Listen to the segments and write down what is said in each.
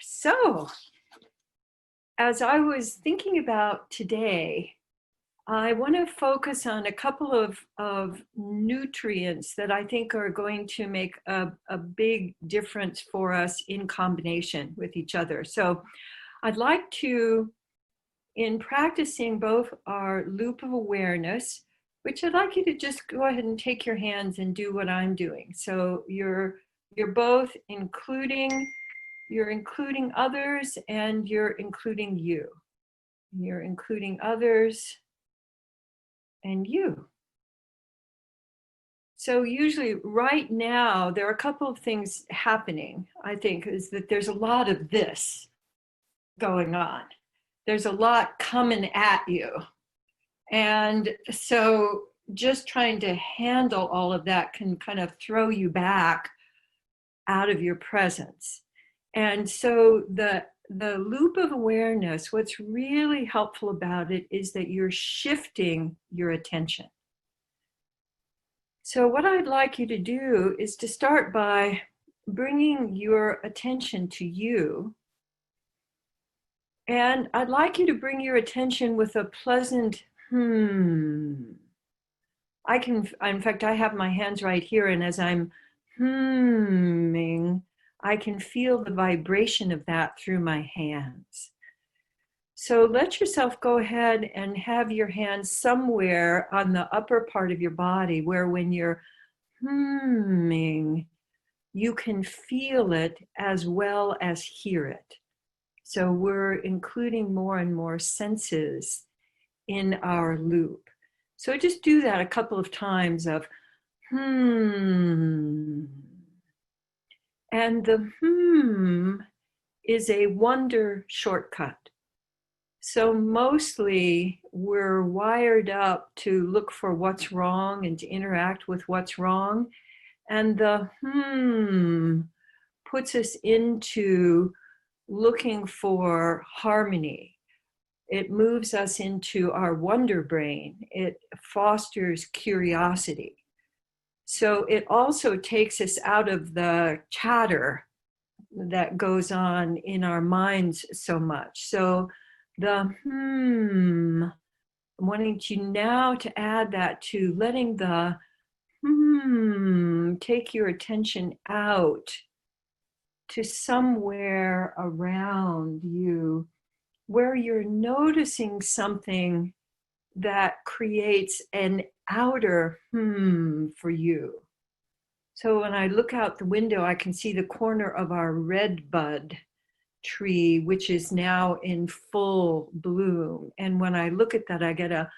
So, as I was thinking about today, I want to focus on a couple of nutrients that I think are going to make a big difference for us in combination with each other. So, I'd like to, in practicing both our loop of awareness, which I'd like you to just go ahead and take your hands and do what I'm doing. So you're both you're including others and you're including you. You're including others and you. So usually right now, there are a couple of things happening, I think, is that there's a lot of this going on. There's a lot coming at you. And so just trying to handle all of that can kind of throw you back out of your presence. And so the loop of awareness, what's really helpful about it is that you're shifting your attention. So what I'd like you to do is to start by bringing your attention to you. And I'd like you to bring your attention with a pleasant in fact, I have my hands right here, and as I'm humming, I can feel the vibration of that through my hands. So let yourself go ahead and have your hands somewhere on the upper part of your body where when you're humming, you can feel it as well as hear it. So we're including more and more senses in our loop. So just do that a couple of times of And the is a wonder shortcut. So mostly we're wired up to look for what's wrong and to interact with what's wrong. And the puts us into looking for harmony. It moves us into our wonder brain. It fosters curiosity. So it also takes us out of the chatter that goes on in our minds so much. So the I'm wanting you now to add that to letting the take your attention out to somewhere around you where you're noticing something that creates an outer for you. So when I look out the window, I can see the corner of our red bud tree, which is now in full bloom. And when I look at that, I get a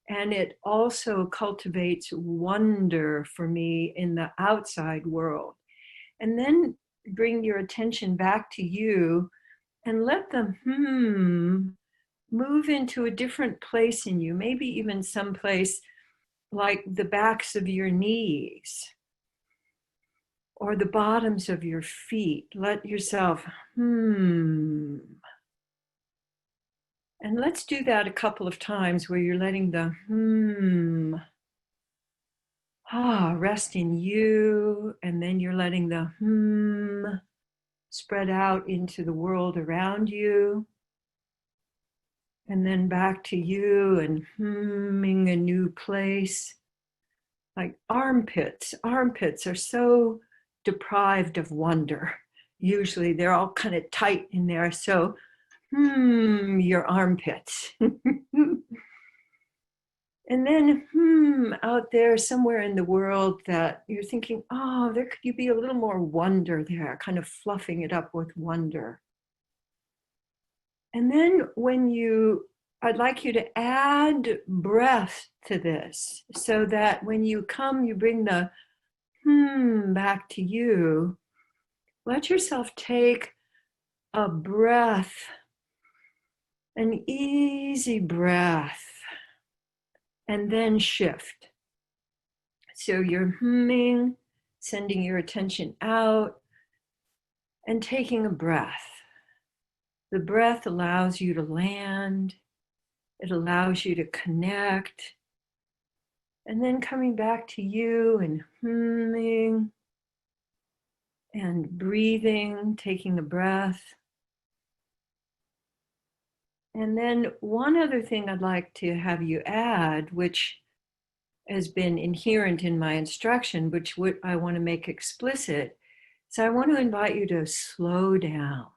and it also cultivates wonder for me in the outside world. And then bring your attention back to you and let them move into a different place in you, maybe even someplace like the backs of your knees or the bottoms of your feet. Let yourself And let's do that a couple of times where you're letting the rest in you, and then you're letting the spread out into the world around you. And then back to you and humming a new place. Like armpits. Armpits are so deprived of wonder. Usually they're all kind of tight in there. So your armpits. And then out there somewhere in the world that you're thinking, oh, there could you be a little more wonder there, kind of fluffing it up with wonder. And then I'd like you to add breath to this so that when you come, you bring the back to you. Let yourself take a breath, an easy breath, and then shift. So you're humming, sending your attention out, and taking a breath. The breath allows you to land. It allows you to connect. And then coming back to you and humming. and breathing, taking a breath. And then one other thing I'd like to have you add, which has been inherent in my instruction, which I want to make explicit. So I want to invite you to slow down.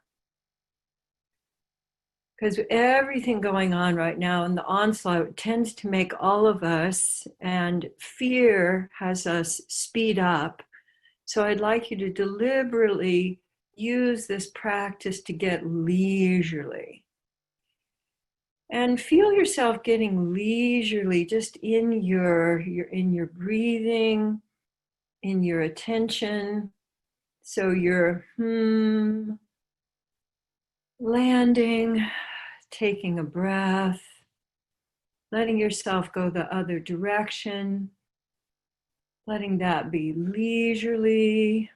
Because everything going on right now and the onslaught tends to make all of us, and fear has us speed up. So I'd like you to deliberately use this practice to get leisurely. And feel yourself getting leisurely just in your breathing, in your attention. So you're landing, taking a breath, letting yourself go the other direction, letting that be leisurely.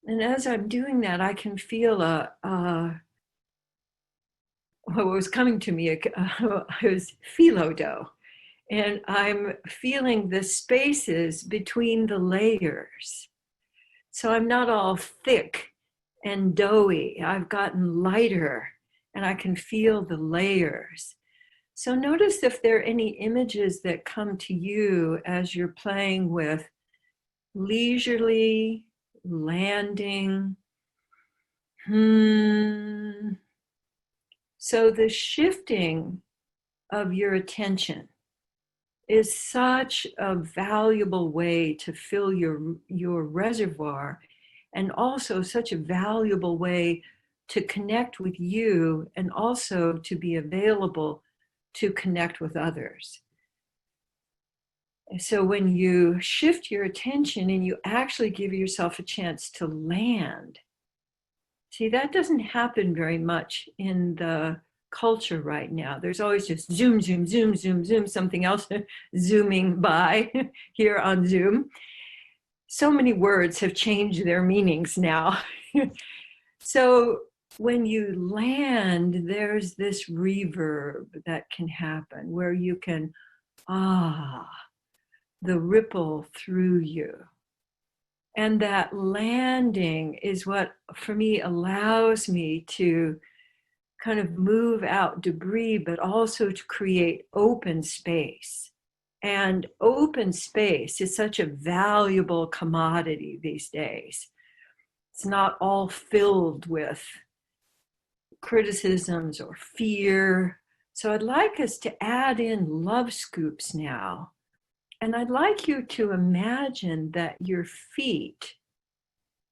And as I'm doing that, I can feel what was coming to me, it was phyllo dough. And I'm feeling the spaces between the layers. So I'm not all thick and doughy. I've gotten lighter and I can feel the layers. So notice if there are any images that come to you as you're playing with leisurely landing. So the shifting of your attention is such a valuable way to fill your reservoir, and also such a valuable way to connect with you, and also to be available to connect with others. So when you shift your attention and you actually give yourself a chance to land, see, that doesn't happen very much in the culture right now. There's always just zoom, zoom, zoom, zoom, zoom, something else zooming by here on Zoom. So many words have changed their meanings now. So when you land, there's this reverb that can happen where you can, the ripple through you. And that landing is what, for me, allows me to kind of move out debris, but also to create open space. And open space is such a valuable commodity these days. It's not all filled with criticisms or fear. So I'd like us to add in love scoops now. And I'd like you to imagine that your feet,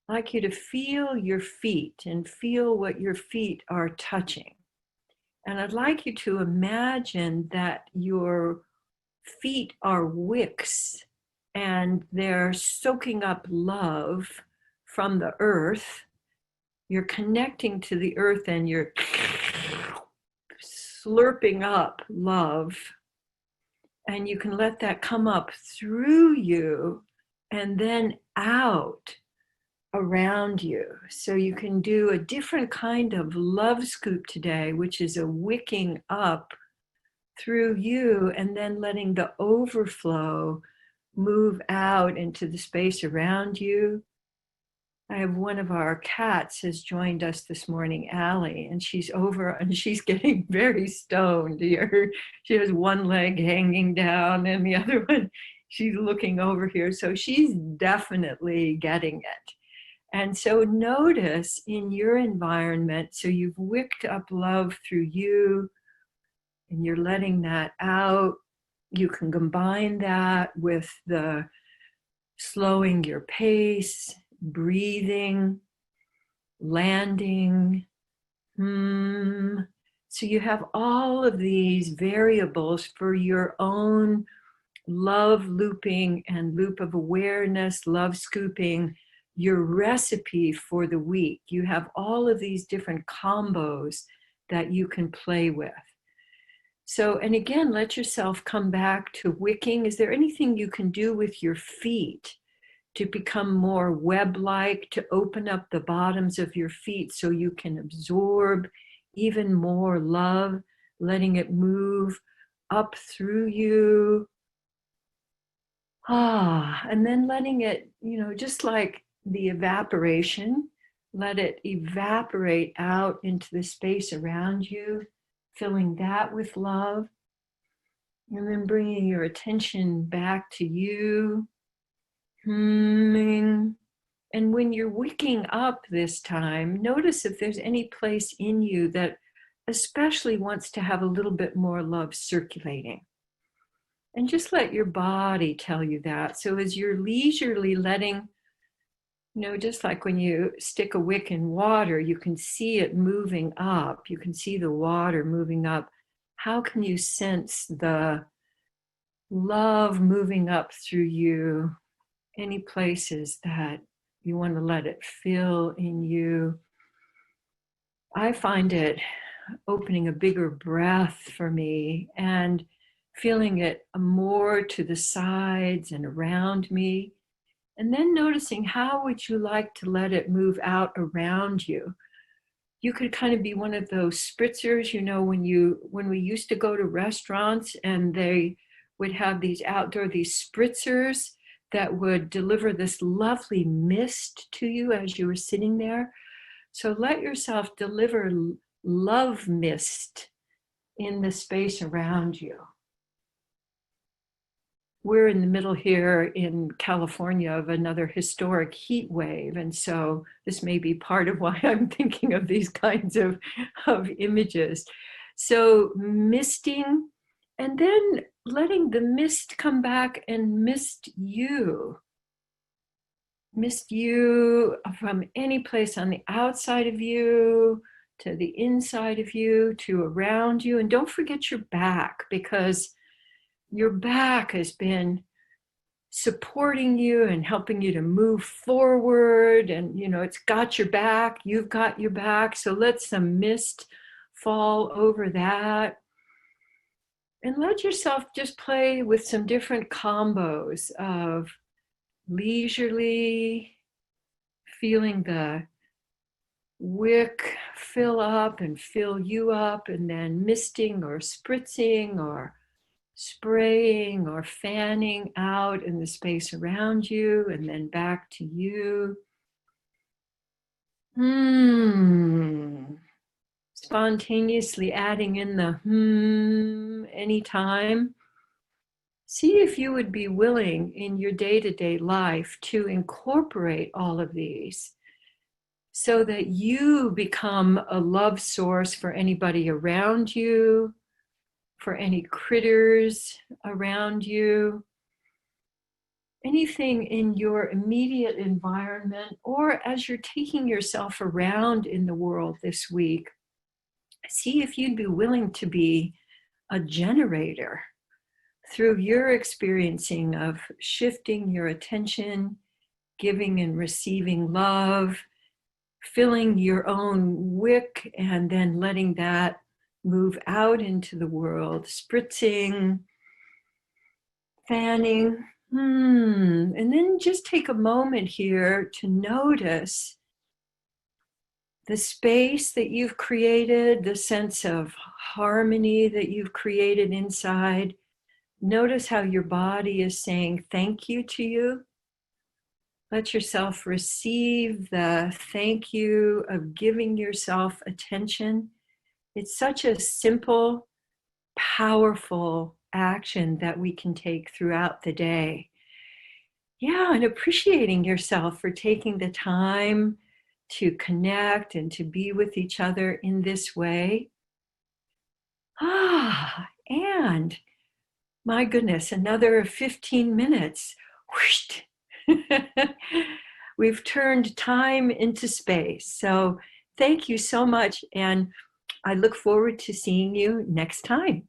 I'd like you to feel your feet and feel what your feet are touching. And I'd like you to imagine that your feet are wicks and they're soaking up love from the earth. You're connecting to the earth and you're slurping up love. And you can let that come up through you and then out around you. So you can do a different kind of love scoop today, which is a wicking up through you and then letting the overflow move out into the space around you. I have one of our cats has joined us this morning, Allie, and she's over and she's getting very stoned here. She has one leg hanging down and the other one, she's looking over here. So she's definitely getting it. And so notice in your environment, so you've wicked up love through you and you're letting that out. You can combine that with the slowing your pace, breathing, landing. So you have all of these variables for your own love looping and loop of awareness, love scooping, your recipe for the week. You have all of these different combos that you can play with. So, and again, let yourself come back to wicking. Is there anything you can do with your feet to become more web-like, to open up the bottoms of your feet so you can absorb even more love, letting it move up through you. And then letting it, just like the evaporation. Let it evaporate out into the space around you, filling that with love. And then bringing your attention back to you. Hmming. And when you're waking up this time, notice if there's any place in you that especially wants to have a little bit more love circulating. And just let your body tell you that. So as you're leisurely letting, just like when you stick a wick in water, you can see it moving up. You can see the water moving up. How can you sense the love moving up through you? Any places that you want to let it fill in you. I find it opening a bigger breath for me and feeling it more to the sides and around me. And then noticing how would you like to let it move out around you. You could kind of be one of those spritzers, when we used to go to restaurants and they would have these spritzers that would deliver this lovely mist to you as you were sitting there. So let yourself deliver love mist in the space around you. We're in the middle here in California of another historic heat wave. And so this may be part of why I'm thinking of these kinds of images. So misting, and then letting the mist come back and mist you. Mist you from any place on the outside of you to the inside of you to around you. And don't forget your back, because your back has been supporting you and helping you to move forward. And, it's got your back, you've got your back. So let some mist fall over that. And let yourself just play with some different combos of leisurely feeling the wick fill up and fill you up, and then misting or spritzing or spraying or fanning out in the space around you, and then back to you. Spontaneously adding in the anytime. See if you would be willing in your day-to-day life to incorporate all of these so that you become a love source for anybody around you, for any critters around you, anything in your immediate environment, or as you're taking yourself around in the world this week, see if you'd be willing to be a generator through your experiencing of shifting your attention, giving and receiving love, filling your own wick, and then letting that move out into the world, spritzing, fanning. And then just take a moment here to notice the space that you've created, the sense of harmony that you've created inside. Notice how your body is saying thank you to you. Let yourself receive the thank you of giving yourself attention. It's such a simple, powerful action that we can take throughout the day. Yeah, and appreciating yourself for taking the time to connect and to be with each other in this way. And my goodness, another 15 minutes. Whoosh. We've turned time into space. So thank you so much. And I look forward to seeing you next time.